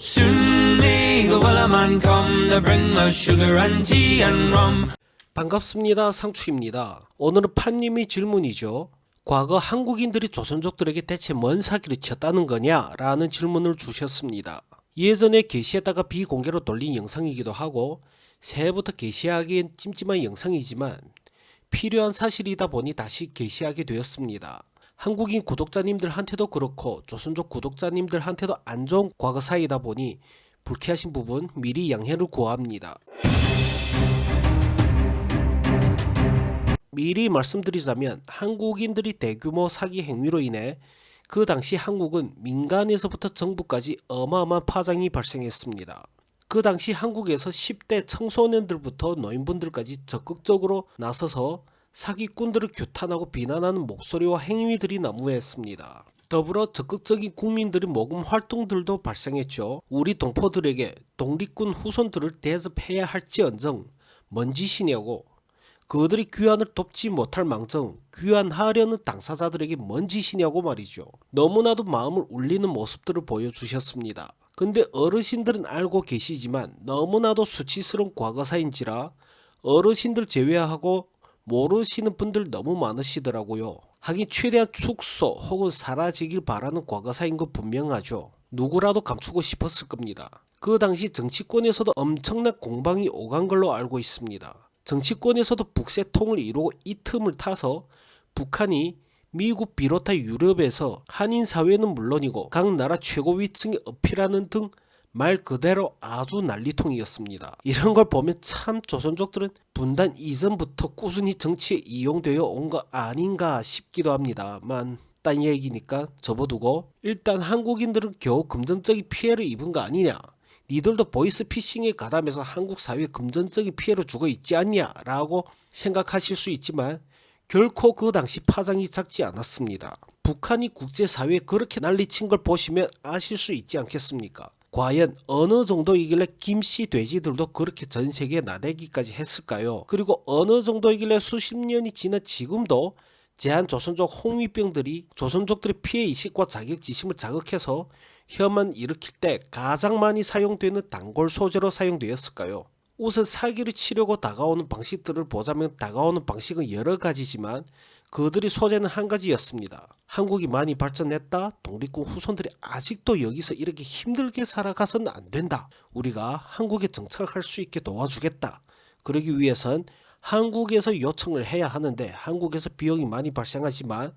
Soon may the wellerman come to bring us sugar and tea and rum. 반갑습니다. 상추입니다. 오늘은 판님이 질문이죠. 과거 한국인들이 조선족들에게 대체 뭔 사기를 쳤다는 거냐? 라는 질문을 주셨습니다. 예전에 게시했다가 비공개로 돌린 영상이기도 하고 새해부터 게시하기엔 찜찜한 영상이지만 필요한 사실이다 보니 다시 게시하게 되었습니다. 한국인 구독자님들한테도 그렇고 조선족 구독자님들한테도 안 좋은 과거사이다 보니 불쾌하신 부분 미리 양해를 구합니다. 미리 말씀드리자면 한국인들이 대규모 사기 행위로 인해 그 당시 한국은 민간에서부터 정부까지 어마어마한 파장이 발생했습니다. 그 당시 한국에서 10대 청소년들부터 노인분들까지 적극적으로 나서서 사기꾼들을 규탄하고 비난하는 목소리와 행위들이 난무했습니다. 더불어 적극적인 국민들의 모금 활동들도 발생했죠. 우리 동포들에게 독립군 후손들을 대접해야 할지언정 뭔 짓이냐고, 그들이 귀환을 돕지 못할 망정 귀환하려는 당사자들에게 뭔 짓이냐고 말이죠. 너무나도 마음을 울리는 모습들을 보여주셨습니다. 근데 어르신들은 알고 계시지만 너무나도 수치스러운 과거사인지라 어르신들 제외하고 모르시는 분들 너무 많으시더라고요. 하긴 최대한 축소 혹은 사라지길 바라는 과거사인 거 분명하죠. 누구라도 감추고 싶었을 겁니다. 그 당시 정치권에서도 엄청난 공방이 오간 걸로 알고 있습니다. 정치권에서도 북새통을 이루고 이 틈을 타서 북한이 미국 비롯한 유럽에서 한인 사회는 물론이고 각 나라 최고위층에 어필하는 등 말 그대로 아주 난리통이었습니다. 이런 걸 보면 참 조선족들은 분단 이전부터 꾸준히 정치에 이용되어 온 거 아닌가 싶기도 합니다만 딴 얘기니까 접어두고, 일단 한국인들은 겨우 금전적인 피해를 입은 거 아니냐, 니들도 보이스피싱에 가담해서 한국 사회에 금전적인 피해를 주고 있지 않냐 라고 생각하실 수 있지만 결코 그 당시 파장이 작지 않았습니다. 북한이 국제사회에 그렇게 난리친 걸 보시면 아실 수 있지 않겠습니까? 과연 어느 정도이길래 김씨 돼지들도 그렇게 전세계에 나대기까지 했을까요? 그리고 어느 정도이길래 수십 년이 지난 지금도 제한조선족 홍위병들이 조선족들의 피해의식과 자격지심을 자극해서 혐한 일으킬 때 가장 많이 사용되는 단골 소재로 사용되었을까요? 우선 사기를 치려고 다가오는 방식들을 보자면 다가오는 방식은 여러 가지지만 그들의 소재는 한 가지였습니다. 한국이 많이 발전했다, 독립군 후손들이 아직도 여기서 이렇게 힘들게 살아가서는 안 된다, 우리가 한국에 정착할 수 있게 도와주겠다, 그러기 위해선 한국에서 요청을 해야 하는데 한국에서 비용이 많이 발생하지만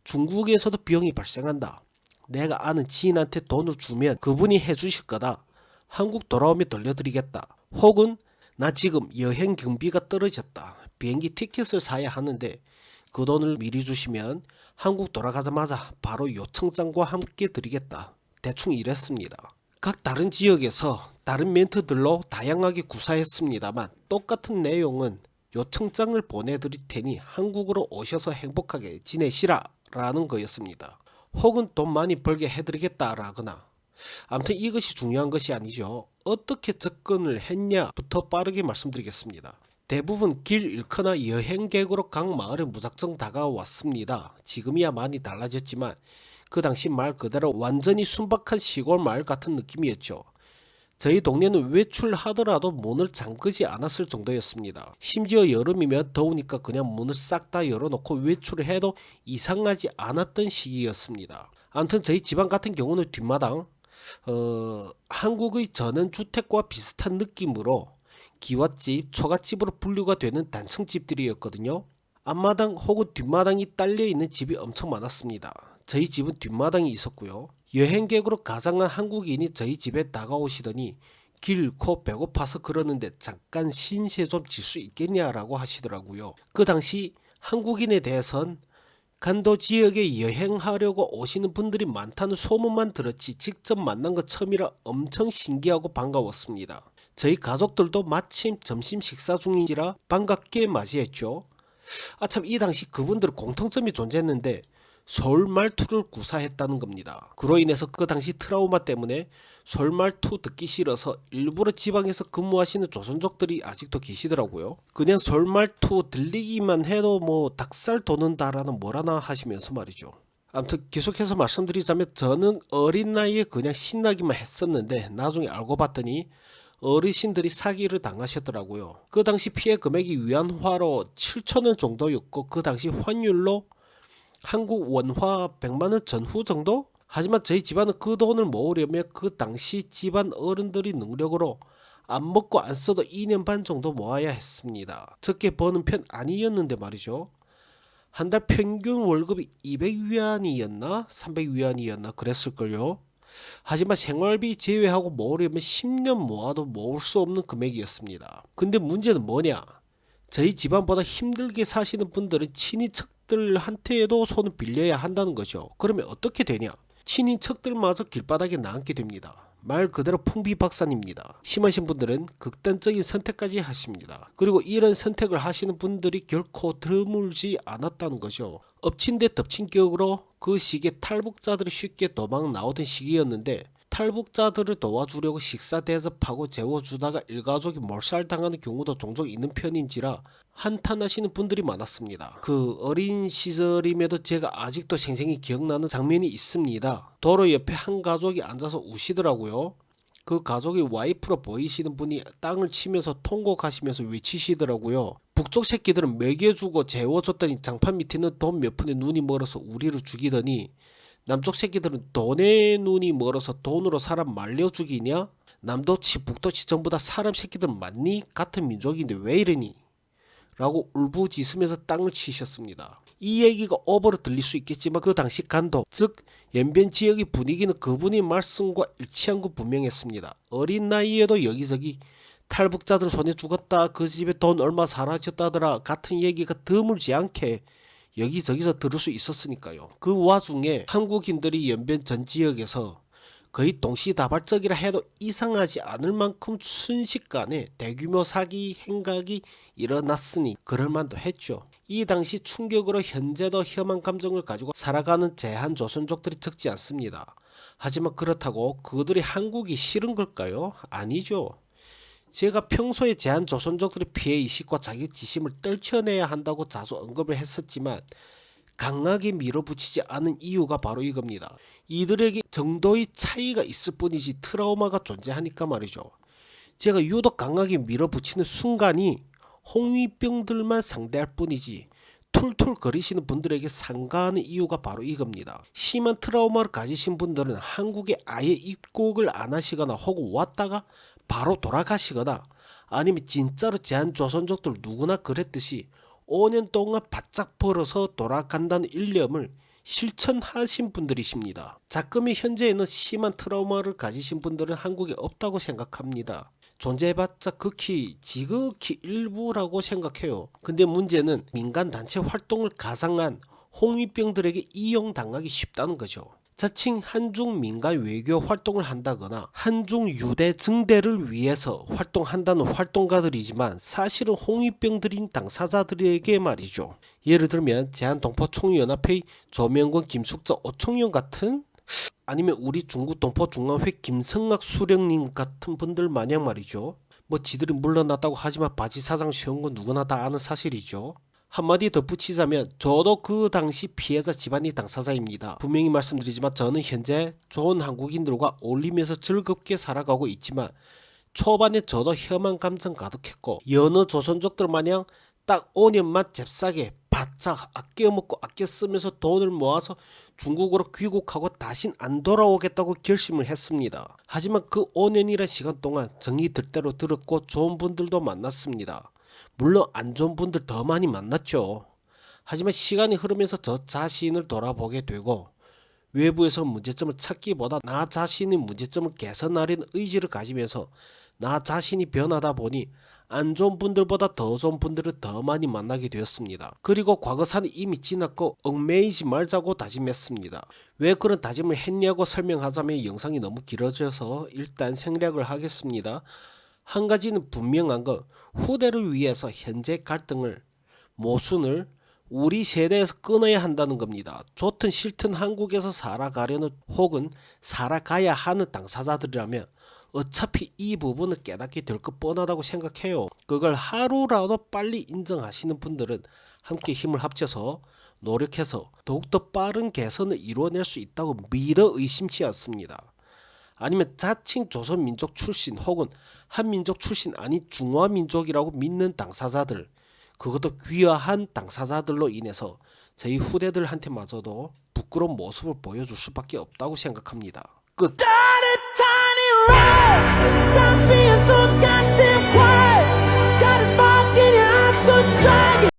중국에서도 비용이 발생한다, 내가 아는 지인한테 돈을 주면 그분이 해주실 거다, 한국 돌아오면 돌려드리겠다, 혹은 나 지금 여행 경비가 떨어졌다, 비행기 티켓을 사야 하는데 그 돈을 미리 주시면 한국 돌아가자마자 바로 요청장과 함께 드리겠다, 대충 이랬습니다. 각 다른 지역에서 다른 멘트들로 다양하게 구사했습니다만 똑같은 내용은 요청장을 보내드릴 테니 한국으로 오셔서 행복하게 지내시라 라는 거였습니다. 혹은 돈 많이 벌게 해드리겠다 라거나. 아무튼 이것이 중요한 것이 아니죠. 어떻게 접근을 했냐부터 빠르게 말씀드리겠습니다. 대부분 길 잃거나 여행객으로 각 마을에 무작정 다가왔습니다. 지금이야 많이 달라졌지만 그 당시 말 그대로 완전히 순박한 시골 마을 같은 느낌이었죠. 저희 동네는 외출하더라도 문을 잠그지 않았을 정도였습니다. 심지어 여름이면 더우니까 그냥 문을 싹 다 열어놓고 외출을 해도 이상하지 않았던 시기였습니다. 아무튼 저희 집안 같은 경우는 뒷마당, 한국의 전원주택과 비슷한 느낌으로 기와집, 초가집으로 분류가 되는 단층집들이었거든요. 앞마당 혹은 뒷마당이 딸려있는 집이 엄청 많았습니다. 저희 집은 뒷마당이 있었고요. 여행객으로 가장한 한국인이 저희 집에 다가오시더니 길 잃고 배고파서 그러는데 잠깐 신세 좀 질 수 있겠냐라고 하시더라고요. 그 당시 한국인에 대해선 간도 지역에 여행하려고 오시는 분들이 많다는 소문만 들었지 직접 만난 것 처음이라 엄청 신기하고 반가웠습니다. 저희 가족들도 마침 점심 식사 중인지라 반갑게 맞이했죠. 참 이 당시 그분들 공통점이 존재했는데 서울 말투를 구사했다는 겁니다. 그로 인해서 그 당시 트라우마 때문에 서울 말투 듣기 싫어서 일부러 지방에서 근무하시는 조선족들이 아직도 계시더라고요. 그냥 서울 말투 들리기만 해도 닭살 돋는다라는 뭐라나 하시면서 말이죠. 아무튼 계속해서 말씀드리자면 저는 어린 나이에 그냥 신나기만 했었는데 나중에 알고 봤더니 어르신들이 사기를 당하셨더라고요. 그 당시 피해 금액이 위안화로 7,000원 정도였고 그 당시 환율로 한국 원화 100만원 전후 정도? 하지만 저희 집안은 그 돈을 모으려면 그 당시 집안 어른들이 능력으로 안 먹고 안 써도 2년 반 정도 모아야 했습니다. 적게 버는 편 아니었는데 말이죠. 한 달 평균 월급이 200위안이었나 300위안이었나 그랬을걸요. 하지만 생활비 제외하고 모으려면 10년 모아도 모을 수 없는 금액이었습니다. 근데 문제는 뭐냐? 저희 집안보다 힘들게 사시는 분들은 친인척들한테도 손을 빌려야 한다는 거죠. 그러면 어떻게 되냐? 친인척들마저 길바닥에 나앉게 됩니다. 말 그대로 풍비박산입니다. 심하신 분들은 극단적인 선택까지 하십니다. 그리고 이런 선택을 하시는 분들이 결코 드물지 않았다는 거죠. 엎친 데 덮친 격으로 그 시기에 탈북자들이 쉽게 도망 나오던 시기였는데 탈북자들을 도와주려고 식사 대접하고 재워주다가 일가족이 몰살당하는 경우도 종종 있는 편인지라 한탄하시는 분들이 많았습니다. 그 어린 시절임에도 제가 아직도 생생히 기억나는 장면이 있습니다. 도로 옆에 한 가족이 앉아서 우시더라고요. 그 가족이 와이프로 보이시는 분이 땅을 치면서 통곡하시면서 외치시더라고요. 북쪽 새끼들은 먹여주고 재워줬더니 장판 밑에는 돈 몇 푼에 눈이 멀어서 우리를 죽이더니 남쪽 새끼들은 돈에 눈이 멀어서 돈으로 사람 말려 죽이냐? 남도치 북도치 전부 다 사람 새끼들 맞니? 같은 민족인데 왜 이러니? 라고 울부짖으면서 땅을 치셨습니다. 이 얘기가 오버로 들릴 수 있겠지만 그 당시 간도 즉 연변 지역의 분위기는 그분의 말씀과 일치한 것 분명했습니다. 어린 나이에도 여기저기 탈북자들 손에 죽었다, 그 집에 돈 얼마 사라졌다더라 같은 얘기가 드물지 않게 여기저기서 들을 수 있었으니까요. 그 와중에 한국인들이 연변 전 지역에서 거의 동시다발적이라 해도 이상하지 않을 만큼 순식간에 대규모 사기 행각이 일어났으니 그럴만도 했죠. 이 당시 충격으로 현재도 혐한 감정을 가지고 살아가는 제한조선족들이 적지 않습니다. 하지만 그렇다고 그들이 한국이 싫은 걸까요? 아니죠. 제가 평소에 제한조선족들의 피해의식과 자격지심을 떨쳐내야 한다고 자주 언급을 했었지만 강하게 밀어붙이지 않은 이유가 바로 이겁니다. 이들에게 정도의 차이가 있을 뿐이지 트라우마가 존재하니까 말이죠. 제가 유독 강하게 밀어붙이는 순간이 홍위병들만 상대할 뿐이지 툴툴 거리시는 분들에게 상가하는 이유가 바로 이겁니다. 심한 트라우마를 가지신 분들은 한국에 아예 입국을 안 하시거나 혹은 왔다가 바로 돌아가시거나 아니면 진짜로 제한조선족들 누구나 그랬듯이 5년 동안 바짝 벌어서 돌아간다는 일념을 실천하신 분들이십니다. 자금이 현재에는 심한 트라우마를 가지신 분들은 한국에 없다고 생각합니다. 존재해봤자 지극히 일부라고 생각해요. 근데 문제는 민간단체 활동을 가상한 홍위병들에게 이용당하기 쉽다는 거죠. 자칭 한중 민간 외교 활동을 한다거나 한중 유대 증대를 위해서 활동한다는 활동가들이지만 사실은 홍위병들인 당사자들에게 말이죠. 예를 들면 제한동포총연합회 조명권 김숙자 오총영 같은, 아니면 우리 중국 동포중앙회 김성학 수령님 같은 분들 마냥 말이죠. 뭐 지들이 물러났다고 하지만 바지사장 세운 건 누구나 다 아는 사실이죠. 한마디 덧붙이자면 저도 그 당시 피해자 집안이 당사자입니다. 분명히 말씀드리지만 저는 현재 좋은 한국인들과 어울리면서 즐겁게 살아가고 있지만 초반에 저도 혐한 감정 가득했고 여느 조선족들 마냥 딱 5년만 잽싸게 바짝 아껴 먹고 아껴 쓰면서 돈을 모아서 중국으로 귀국하고 다신 안 돌아오겠다고 결심을 했습니다. 하지만 그 5년이란 시간 동안 정이 들 대로 들었고 좋은 분들도 만났습니다. 물론 안 좋은 분들 더 많이 만났죠. 하지만 시간이 흐르면서 저 자신을 돌아보게 되고 외부에서 문제점을 찾기보다 나 자신의 문제점을 개선하려는 의지를 가지면서 나 자신이 변하다 보니 안 좋은 분들보다 더 좋은 분들을 더 많이 만나게 되었습니다. 그리고 과거사는 이미 지났고 얽매이지 말자고 다짐했습니다. 왜 그런 다짐을 했냐고 설명하자면 영상이 너무 길어져서 일단 생략을 하겠습니다. 한 가지는 분명한 건 후대를 위해서 현재 갈등을 모순을 우리 세대에서 끊어야 한다는 겁니다. 좋든 싫든 한국에서 살아가려는 혹은 살아가야 하는 당사자들이라면 어차피 이 부분을 깨닫게 될 것 뻔하다고 생각해요. 그걸 하루라도 빨리 인정하시는 분들은 함께 힘을 합쳐서 노력해서 더욱더 빠른 개선을 이루어낼 수 있다고 믿어 의심치 않습니다. 아니면 자칭 조선민족 출신 혹은 한민족 출신 아닌 중화민족이라고 믿는 당사자들, 그것도 귀화한 당사자들로 인해서 저희 후대들한테마저도 부끄러운 모습을 보여줄 수밖에 없다고 생각합니다. 끝. Tiny road